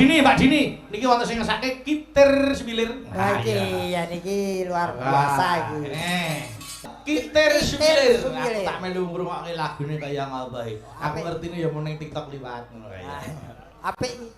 Mbak Dini, niki wonten sing ngesake kitir semilir. Nah, iki ya niki luar biasa iki. Kitir semilir. Aku semilir. tak melu ngrungokke lagune kaya ngapa iki. Aku ngertine ya mung ning TikTok liwat ngono kae. Apik iki.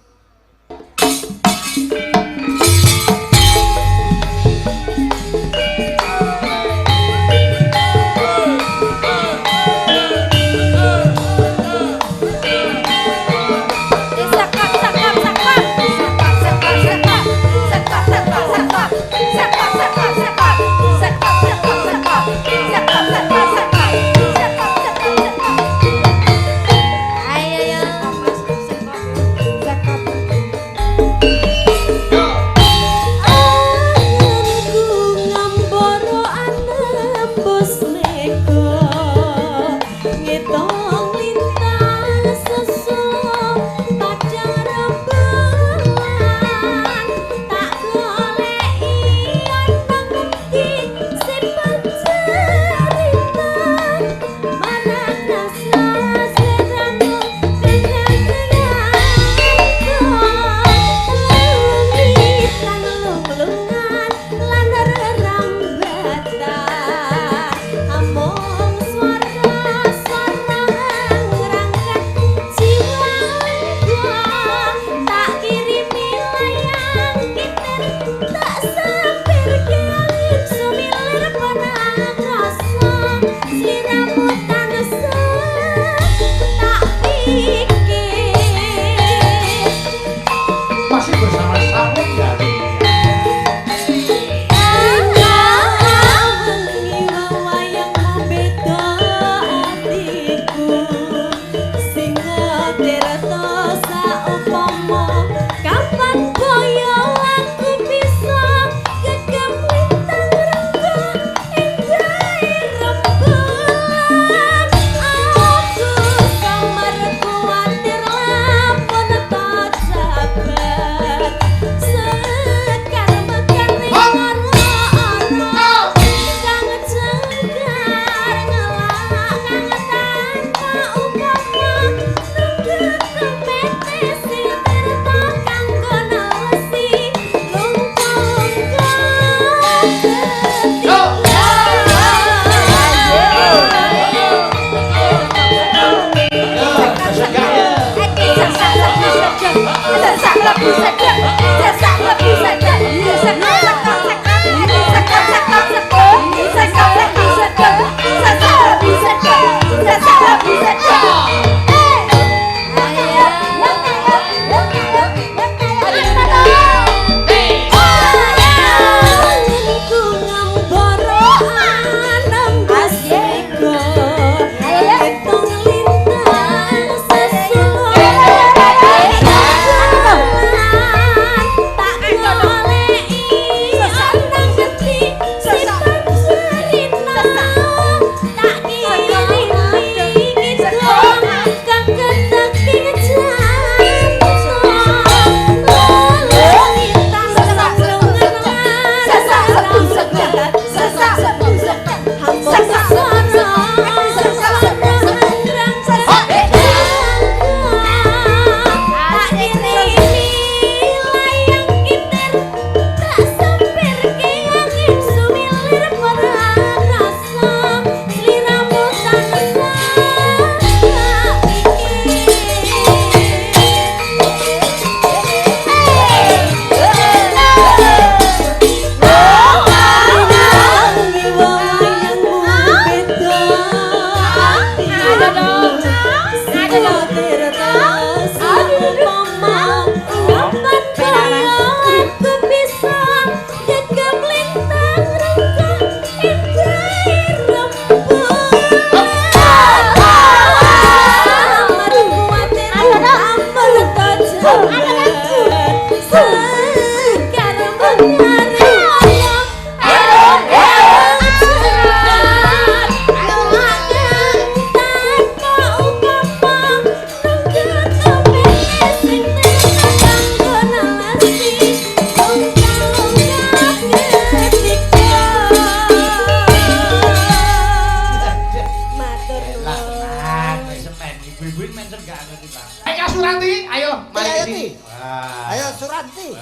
Suranti, ayo mari sini. Wah. Ayo Suranti.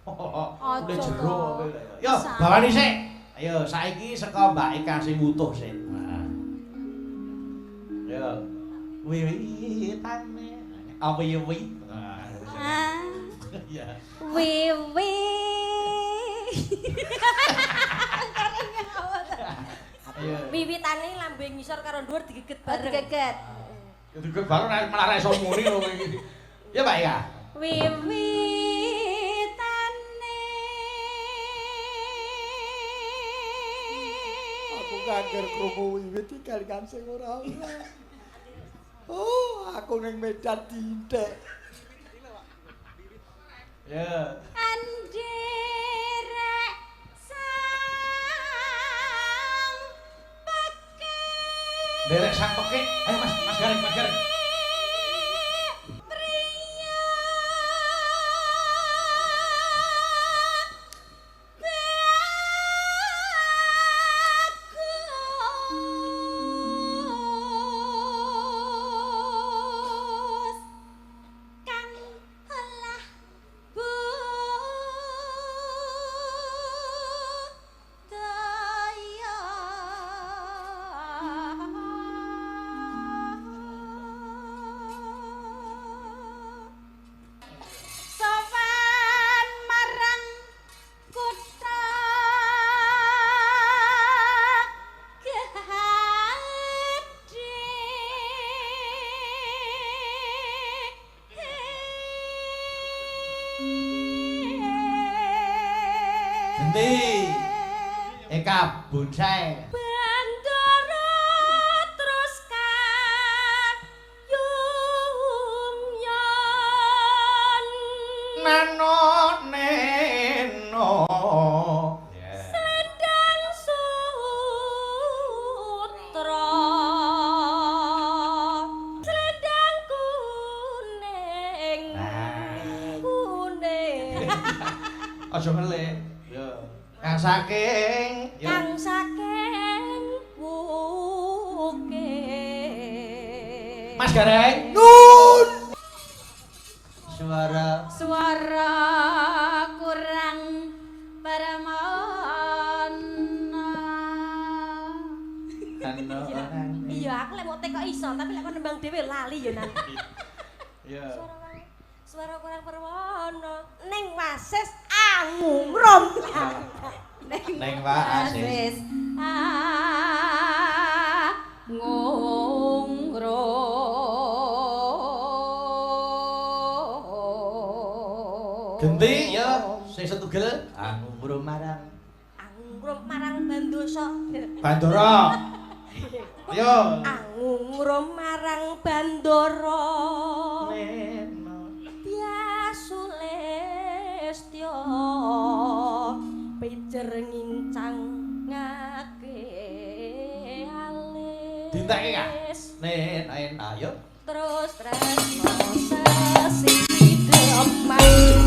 Udah jero. Yo, bawani sik. Ayo, saiki saka Mbak Eka sing wutuh sik. Yo. Wiwitane. Apa ya wi? Iya. Wiwi. Wiwitane lambe ngisor karo dhuwur digeget bareng. Digeget. Digeget bareng malah ra iso muni lho iki. Ya Mbak Eka. Wiwitane. Aku kaget krungu wiwit iki kalian sing ora ora. Oh, aku ning Medan dintek. Ya. Andirek sang peke. Derek sang peke. Ayo Mas Gareng, Mas Gareng. Eka bonsai. Bandara terus kayung yon. Nano neno. Selendang sutra. Selendang kuning. Kuning. Aja ngelih. Yo. Kang saking Kang saking wuke. Mas Gareng. Nun. Suara kurang permana. Iya, aku lek mau teko iso, tapi lek nembang dhewe lali ya nanti. Iya. Suara kurang permana. Ning wasis angungrum. Neng wasis Genti ya sing setugel angungrum marang Bandosa. Bandara. Ayo. Angungrum marang Bandara. Neno. Biasulestya pijer ngincang ngake alis. Dinteke ya. Nen ayo. Terus tresno sesidhep maju.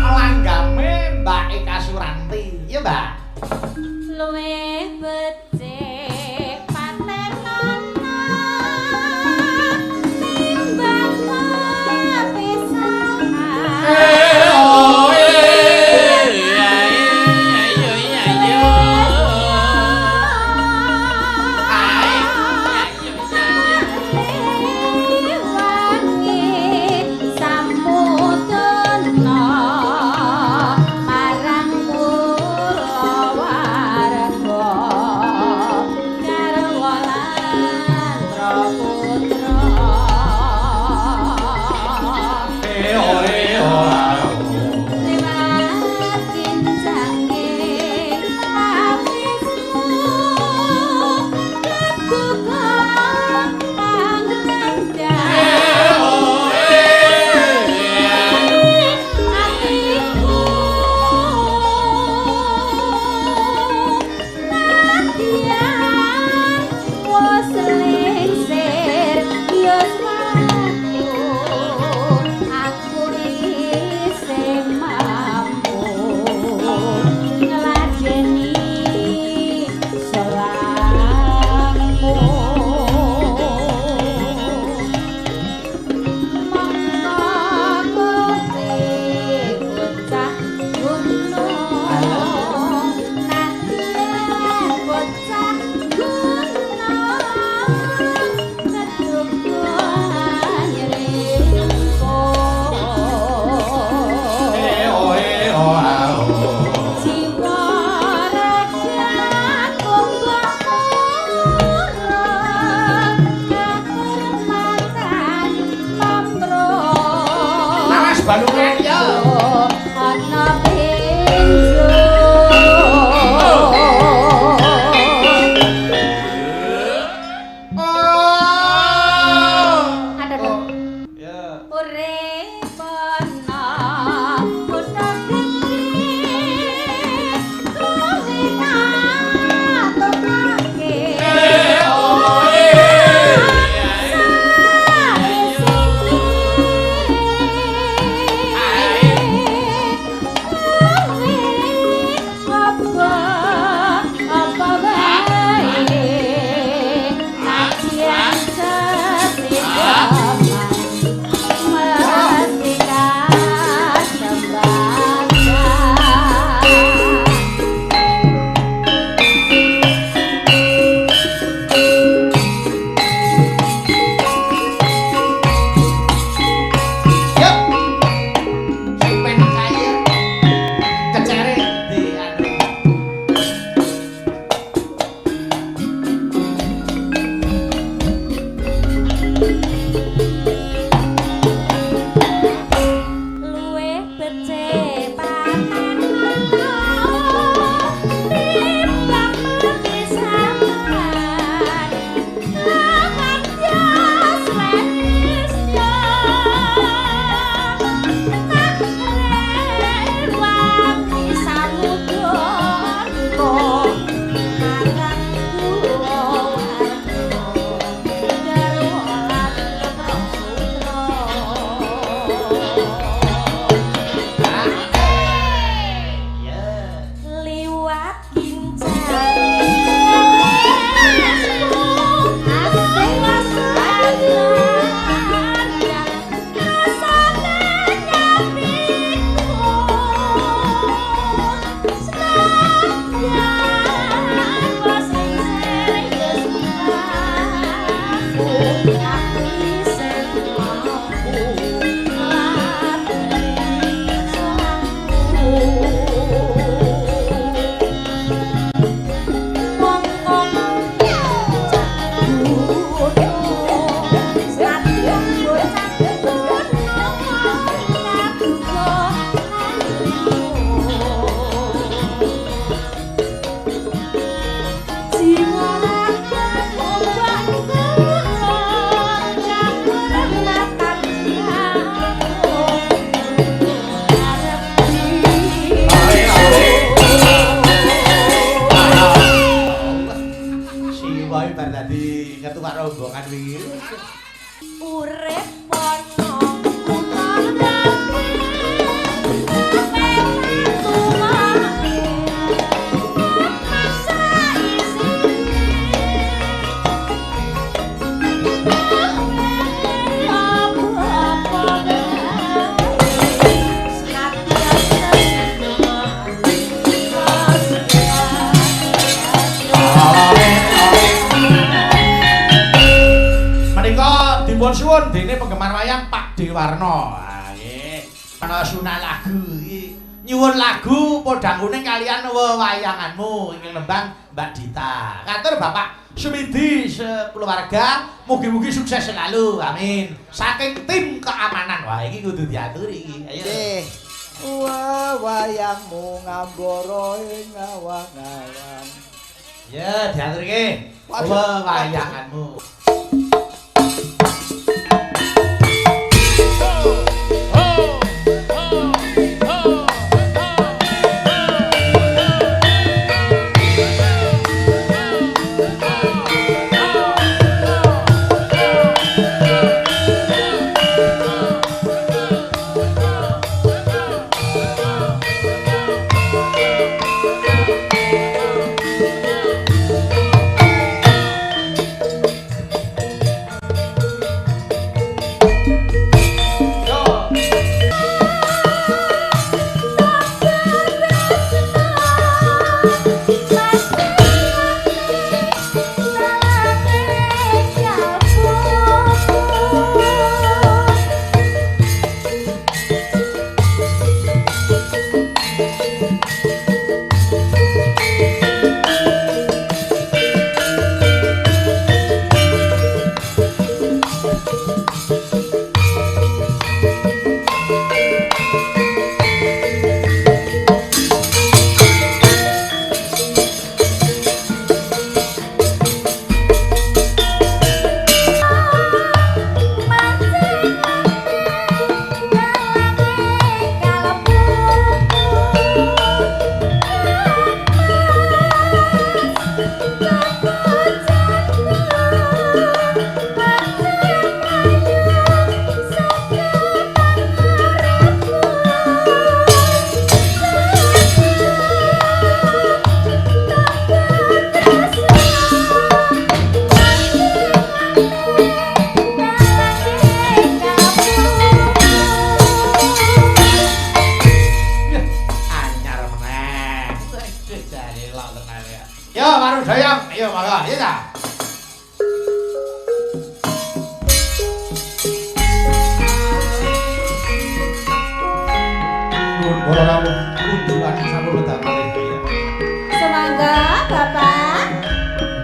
Langgame Mbak Eka Suranti. Ya, Mbak. Luwih becik paten ana rombongan wingi. Urip pono utar kabeh. Dipun suwun dene penggemar wayang Pak Dewarno. Ah nggih. Ana sunah lagu iki. Nyuwun lagu Podang Kuning kalian wewayanganmu ingkang nembang Mbak Dita. Katur Bapak Sumidi sekeluarga, mugi-mugi sukses selalu. Amin. Saking tim keamanan. Wah iki kudu diaturi iki. Ayo. Nggih. Wayangmu ngambara ing awang-awang. Ya, diaturke. Wewayanganmu. Semangga, Bapak.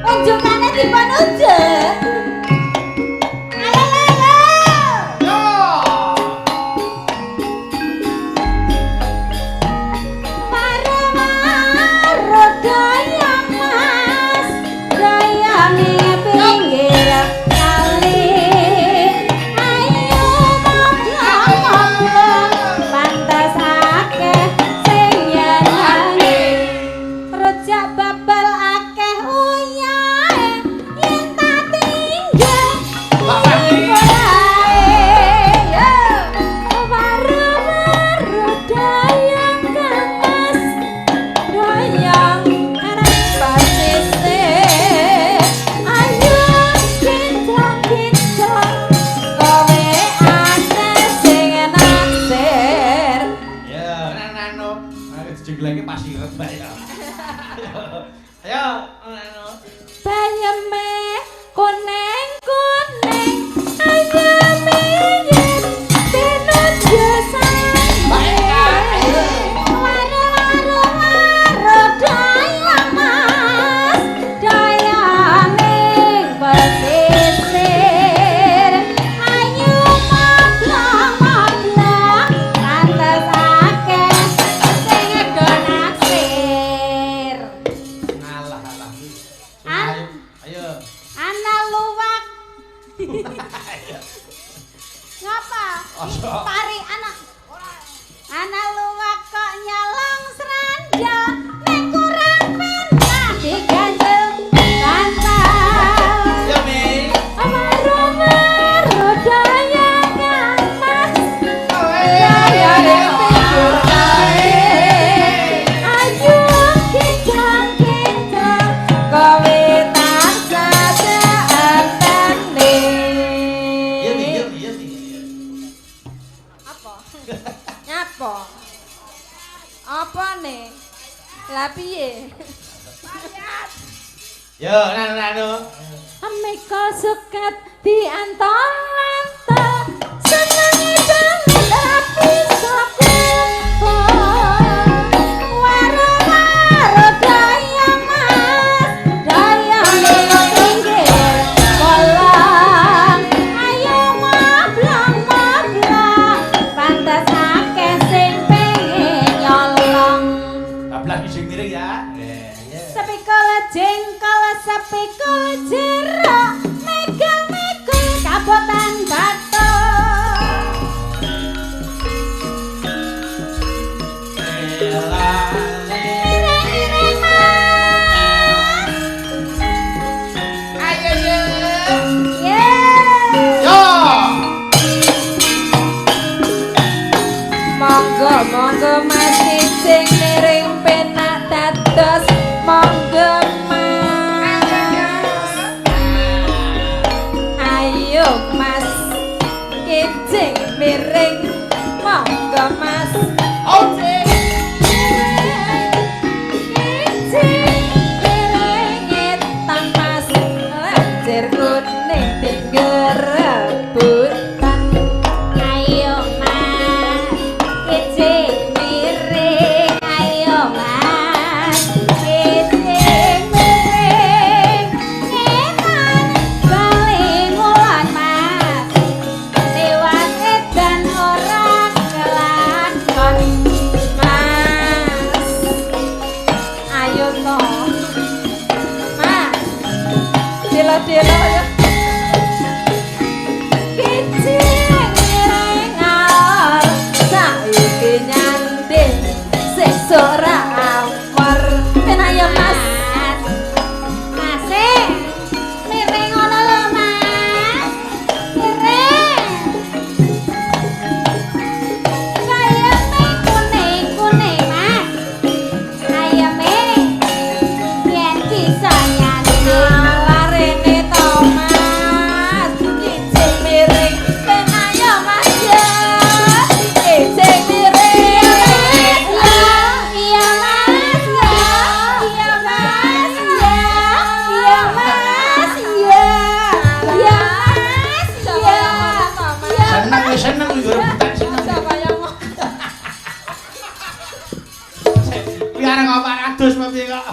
Unjukannya dipun ujung. Ana luwak Apa nih? Lah piye? Yo, nanu. Ameka suket diantar-antar senengi banget rapi soket waro-waro daya mas daya milo pinggir kolam ayo mablang-mablang pantes akeh sing pengen nyolong Bablas sing miring ya. sepikul jengkol sepikul jeruk megal-megal kabotan batu ireng-ireng mas Ayo yo. yeah. Yo. Monggo mas kijing miring penak dados monggo mas ayo mas kijing miring monggo mas Oke. kijing miring etan mas lajer kuning tinggal rebutan ayo mas kijing miring ayo mas kijing miring etan bali ngulon mas lewat edan orang kelakon mas ayo to mas dilo-dilo ya kijing miring alor saiki nyanding sesuk ra amor penak ya mas masih miring ngono lho mas miring kayane kuning-kuning mas ayame yen kisah larene to mas kijing miring penak ya mas ya kijing miring ya iya mas ya iya mas ya iya mas ya iya mas ya Seneng wis seneng iki rebutan seneng. Kuwi arek ngopo adus apa piye kok?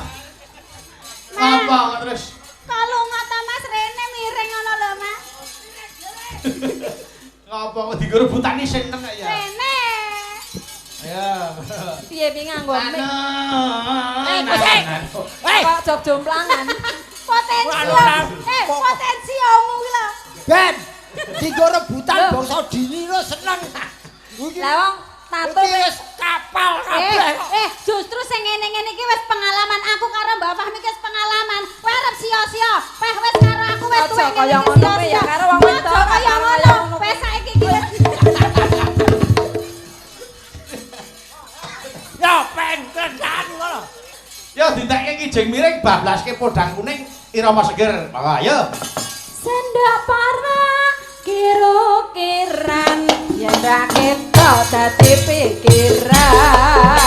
Ngopo kok terus? kalau ngata mas Rene miring ngono lho mas Ngopo kok digo rebutan iki seneng kok ya? Rene Ayo. piye nganggo mik Anu. kok job jomplangan potensi omu ki lho Ben, digo rebutan Loh. bangsa dini lo seneng. Iki lah wong tato iki wis kapal kabeh. justru sing ngene-ngene iki wis pengalaman aku karo Mbak Fahmi ki wis pengalaman kowe arep sia-sia peh wis karo aku wis tuwek kaya ngono kuwi ya karo wong wedok, kaya ngono peh saiki iki wis Ya pengkedan ngono. Yo ditekke kijing miring bablaske podang kuning irama seger. Monggo ayo. sendok parang kira-kiran yen ra ketok dadi pikiran